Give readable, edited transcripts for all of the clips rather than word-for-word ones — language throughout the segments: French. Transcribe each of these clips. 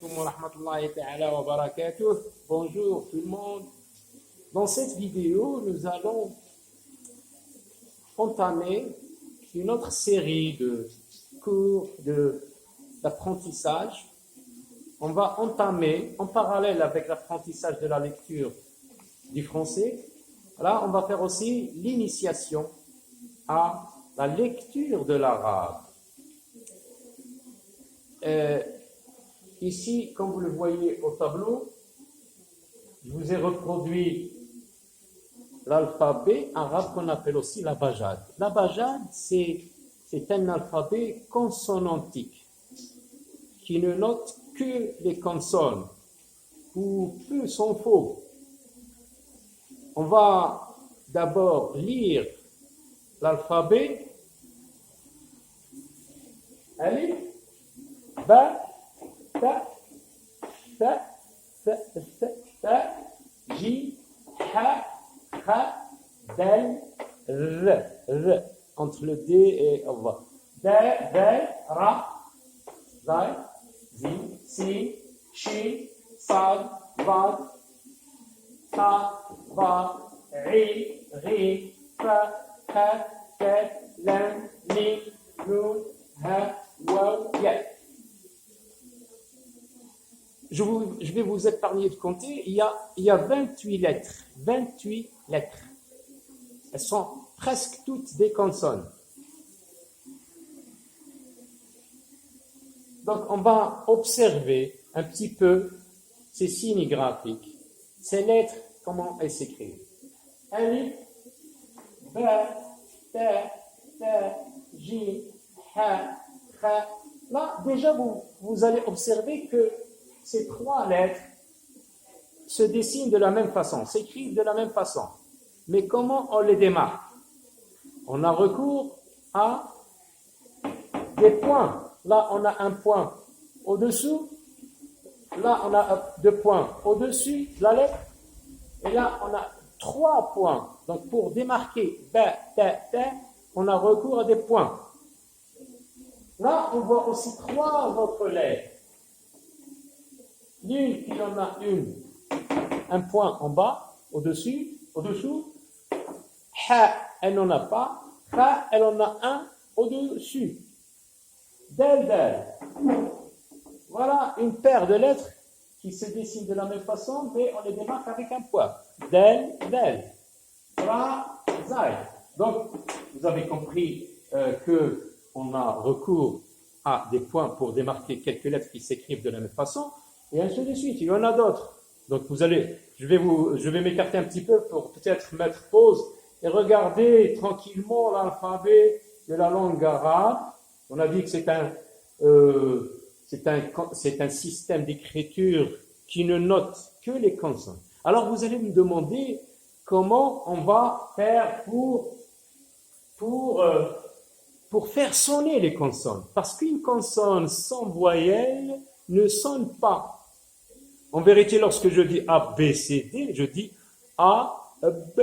Wa rahmatullahi ta'ala wa barakatuh. Bonjour tout le monde. Dans cette vidéo, nous allons entamer une autre série de cours d'apprentissage. On va entamer, en parallèle avec l'apprentissage de la lecture du français, là on va faire aussi l'initiation à la lecture de l'arabe. Ici, comme vous le voyez au tableau, je vous ai reproduit l'alphabet arabe qu'on appelle aussi l'abajad. L'abajad, c'est un alphabet consonantique qui ne note que les consonnes, ou peu sont faux. On va d'abord lire l'alphabet. Alif, ba, ta, ta, ta, ta, ta, ji, ha, ha, dal, r, entre le D et va. Da, dal, ra, dal, zi, si, shi, sad, vad, ta, va, ri, ri, fa, ha, ta, lam, mim, nun, ha, waw, ya. Je vais vous épargner de compter. Il y a 28 lettres. 28 lettres. Elles sont presque toutes des consonnes. Donc, on va observer un petit peu ces signes graphiques. Ces lettres, comment elles s'écrivent. Alif, ba, ta, ta, ji, ha, kha. Là, déjà, vous allez observer que ces trois lettres se dessinent de la même façon, s'écrivent de la même façon. Mais comment on les démarque? On a recours à des points. Là, on a un point au-dessous. Là, on a deux points au-dessus de la lettre. Et là, on a 3 points. Donc, pour démarquer ba, ta, ta, on a recours à des points. Là, on voit aussi 3 autres lettres. L'une qui en a un point en bas, au-dessous. Ha, elle n'en a pas. Kha, elle en a un au-dessus. Dal. Voilà une paire de lettres qui se dessinent de la même façon, mais on les démarque avec un point. Dal. Ra, zai. Donc, vous avez compris qu'on a recours à des points pour démarquer quelques lettres qui s'écrivent de la même façon. Et ainsi de suite, il y en a d'autres. Donc je vais m'écarter un petit peu pour peut-être mettre pause et regarder tranquillement l'alphabet de la langue arabe. On a dit que c'est un système d'écriture qui ne note que les consonnes. Alors vous allez me demander comment on va faire pour faire sonner les consonnes. Parce qu'une consonne sans voyelle ne sonne pas. En vérité, lorsque je dis A, B, C, D, je dis A, B,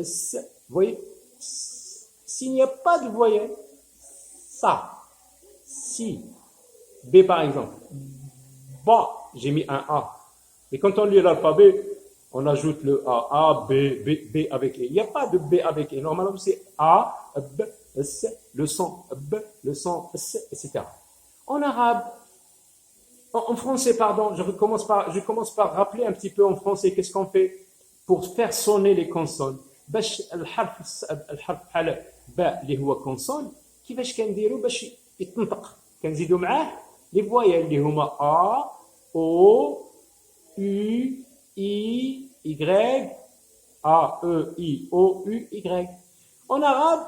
C. Vous voyez, s'il n'y a pas de voyelle, ça, si, B par exemple, ba, j'ai mis un A. Et quand on lit l'alphabet, on ajoute le A, B avec E. Il n'y a pas de B avec E. Normalement, c'est A, B, C, le son B, le son C, etc. En arabe, en français, pardon, je commence par rappeler un petit peu en français qu'est-ce qu'on fait pour faire sonner les consonnes. باش الحرف بحال باء اللي هو كونسون كيفاش كنديروا باش يتنطق كنزيدوا معاه لي فوايال اللي هما A, O, U, I, Y, A, E, I, O, U, Y. En arabe,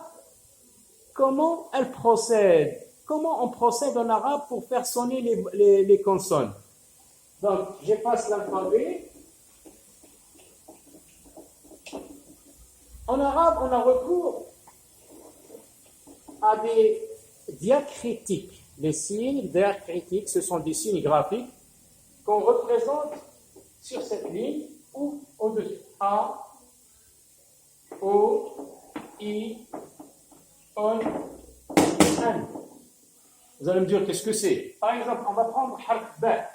comment on procède en arabe pour faire sonner les consonnes? Donc, j'efface l'alphabet. En arabe, on a recours à des diacritiques. Les signes diacritiques, ce sont des signes graphiques qu'on représente sur cette ligne ou au-dessus. A, O, I, O, N. Vous allez me dire qu'est-ce que c'est. Par exemple, on va prendre harf ba.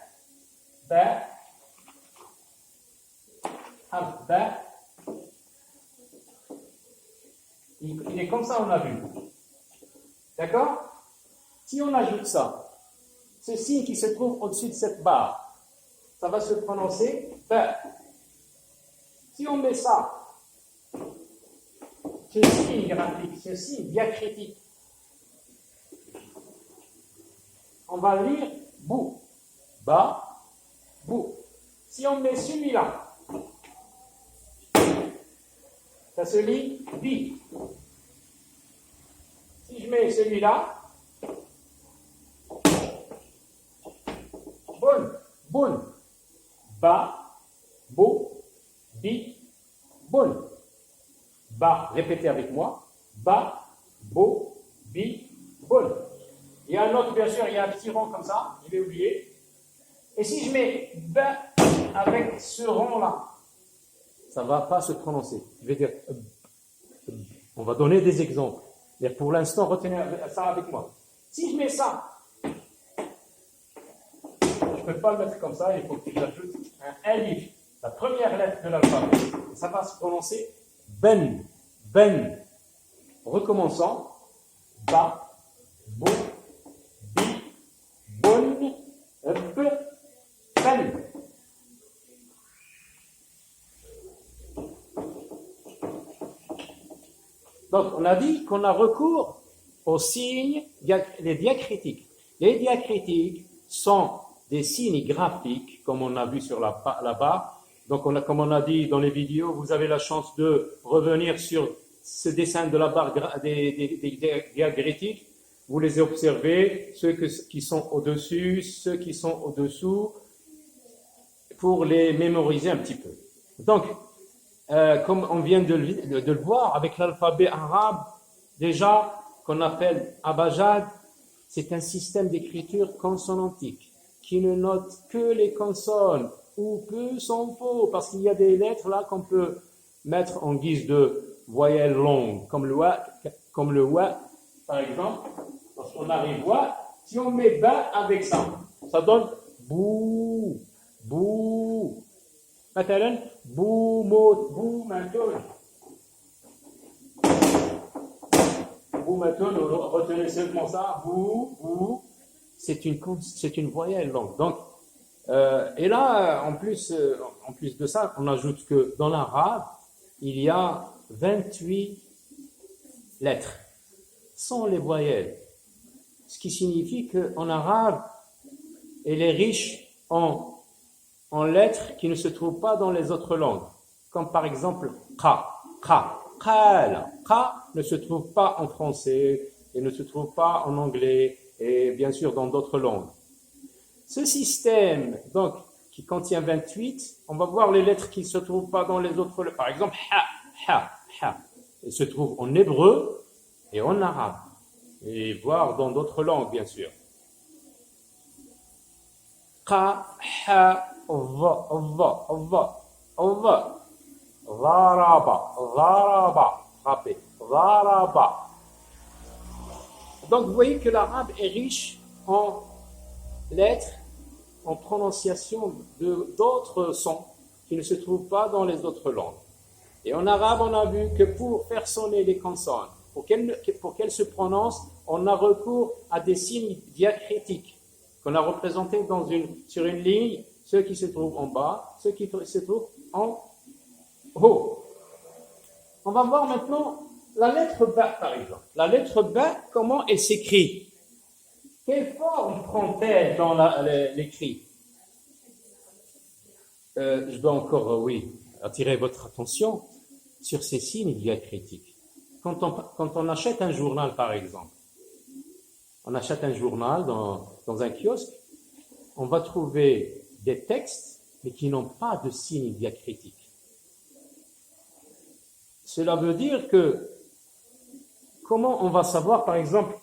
comme ça on a vu. D'accord? Si on ajoute ça, ce signe qui se trouve au-dessus de cette barre, ça va se prononcer ba. Si on met ça, ce signe graphique, ce signe diacritique, on va lire bou, ba, bou. Si on met celui-là, ça se lit bi. Si je mets celui-là, bon, bon, ba, bo, bi, bon. Ba, répétez avec moi, ba, bo, bi, bon. Il y a un autre, bien sûr, il y a un petit rond comme ça, je l'ai oublié. Et si je mets ba avec ce rond-là, ça ne va pas se prononcer. Je vais dire, on va donner des exemples. Mais pour l'instant, retenez ça avec moi. Si je mets ça, je ne peux pas le mettre comme ça, il faut que j'ajoute un alif, la première lettre de l'alphabet. Ça va se prononcer ben, ben. Recommençons. Ba, bo, bi, bon, b, ben. Donc, on a dit qu'on a recours aux signes, les diacritiques. Les diacritiques sont des signes graphiques, comme on a vu sur la barre. Donc, comme on a dit dans les vidéos, vous avez la chance de revenir sur ce dessin de la barre des diacritiques. Vous les observez, ceux qui sont au-dessus, ceux qui sont au-dessous, pour les mémoriser un petit peu. Donc, comme on vient de le voir avec l'alphabet arabe, déjà qu'on appelle abajad, c'est un système d'écriture consonantique qui ne note que les consonnes ou que son faux, parce qu'il y a des lettres là qu'on peut mettre en guise de voyelles longues, comme le wa, par exemple. Lorsqu'on arrive wa, si on met ba avec ça, ça donne bou, bou. مثلا بو موت بو ماتون بو ماتون, retenez seulement ça, bou, c'est une voyelle longue. Donc, et là, en plus de ça, on ajoute que dans l'arabe, il y a 28 lettres, sans les voyelles. Ce qui signifie qu'en arabe, elle est riche en lettres qui ne se trouvent pas dans les autres langues, comme par exemple qa, qa ne se trouve pas en français et ne se trouve pas en anglais et bien sûr dans d'autres langues. Ce système donc qui contient 28, on va voir les lettres qui ne se trouvent pas dans les autres langues. Par exemple ha, il se trouve en hébreu et en arabe et voire dans d'autres langues bien sûr. Qa, ha, Zaraba, frapper, Zaraba. Donc vous voyez que l'arabe est riche en lettres, en prononciation d'autres sons qui ne se trouvent pas dans les autres langues. Et en arabe, on a vu que pour faire sonner les consonnes, pour qu'elles se prononcent, on a recours à des signes diacritiques qu'on a représentés sur une ligne, ceux qui se trouvent en bas, ceux qui se trouvent en haut. On va voir maintenant la lettre ba, par exemple. La lettre ba, comment elle s'écrit? Quelle forme prend-elle dans l'écrit? Je dois encore, attirer votre attention sur ces signes diacritiques. Quand on achète un journal, par exemple, on achète un journal dans un kiosque, on va trouver des textes, mais qui n'ont pas de signes diacritiques. Cela veut dire que, comment on va savoir, par exemple,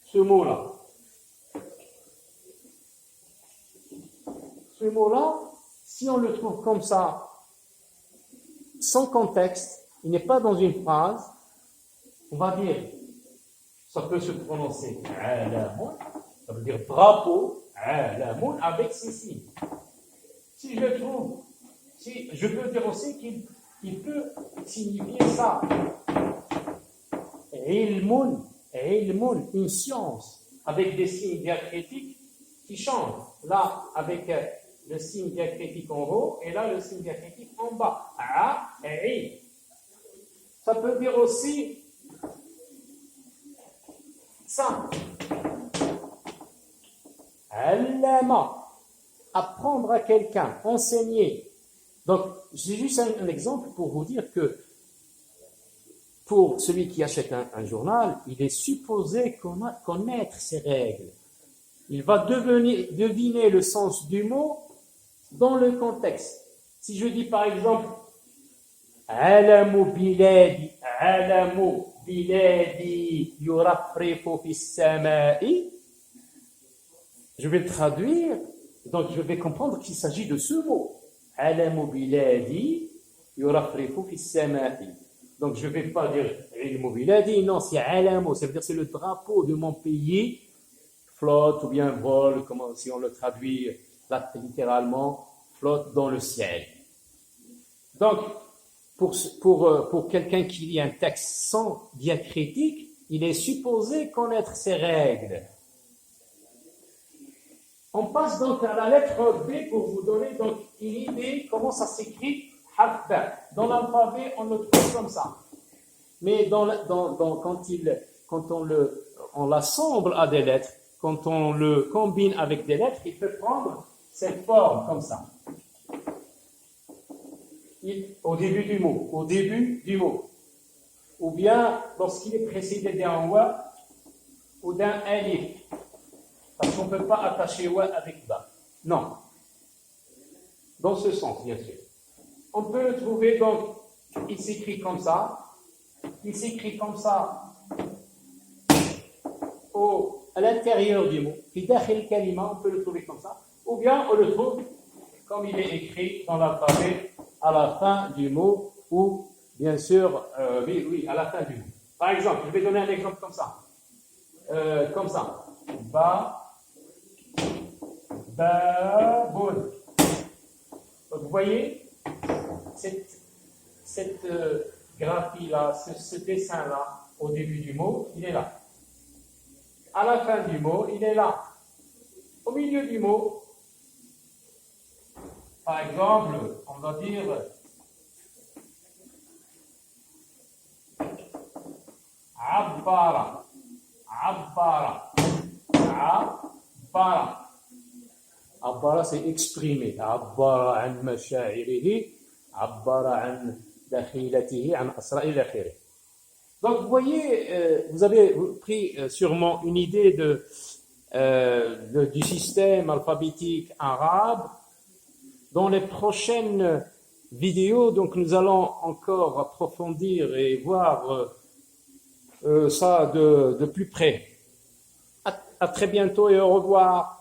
ce mot-là? Ce mot-là, si on le trouve comme ça, sans contexte, il n'est pas dans une phrase, on va dire, ça peut se prononcer alamoun, ça veut dire drapeau, alamoun, avec ces signes. Si je le trouve, je peux dire aussi qu'il peut signifier ça. ilmun, ilmun, une science, avec des signes diacritiques qui changent. Là, avec le signe diacritique en haut, et là, le signe diacritique en bas. A, i. Ça peut dire aussi ça. Allama, apprendre à quelqu'un, enseigner. Donc, j'ai juste un exemple pour vous dire que pour celui qui achète un journal, il est supposé connaître ses règles. Il va deviner le sens du mot dans le contexte. Si je dis par exemple Alamu biladi yurafrifu fis samai, je vais le traduire, donc je vais comprendre qu'il s'agit de ce mot. Alamu biladi yurafrifu fis samai. Donc je ne vais pas dire ilmu biladi, non, c'est alamu, ça veut dire c'est le drapeau de mon pays, flotte ou bien vole, comment, si on le traduit là, littéralement, flotte dans le ciel. Donc, pour quelqu'un qui lit un texte sans diacritique, il est supposé connaître ses règles. On passe donc à la lettre B pour vous donner donc une idée comment ça s'écrit. Dans l'alphabet, on le trouve comme ça. Mais quand on l'assemble à des lettres, quand on le combine avec des lettres, il peut prendre cette forme comme ça. Au début du mot. Ou bien lorsqu'il est précédé d'un wa ou d'un alif. Parce qu'on ne peut pas attacher wa avec ba. Non. Dans ce sens, bien sûr. On peut le trouver, donc, il s'écrit comme ça. Il s'écrit comme ça à l'intérieur du mot. On peut le trouver comme ça. Ou bien on le trouve comme il est écrit dans l'alphabet à la fin du mot, ou bien sûr, oui, à la fin du mot. Par exemple, je vais donner un exemple comme ça. Babun. Vous voyez, cette graphie-là, ce dessin-là, au début du mot, il est là. À la fin du mot, il est là. Au milieu du mot, par exemple, on va dire Abbara. Abbara, c'est exprimer. Abbara an masha'irihi, abbara an dakhilatihi, an asra'i l'akhiri. Donc, vous voyez, vous avez pris sûrement une idée du système alphabétique arabe. Dans les prochaines vidéos, donc, nous allons encore approfondir et voir ça de plus près. À très bientôt et au revoir.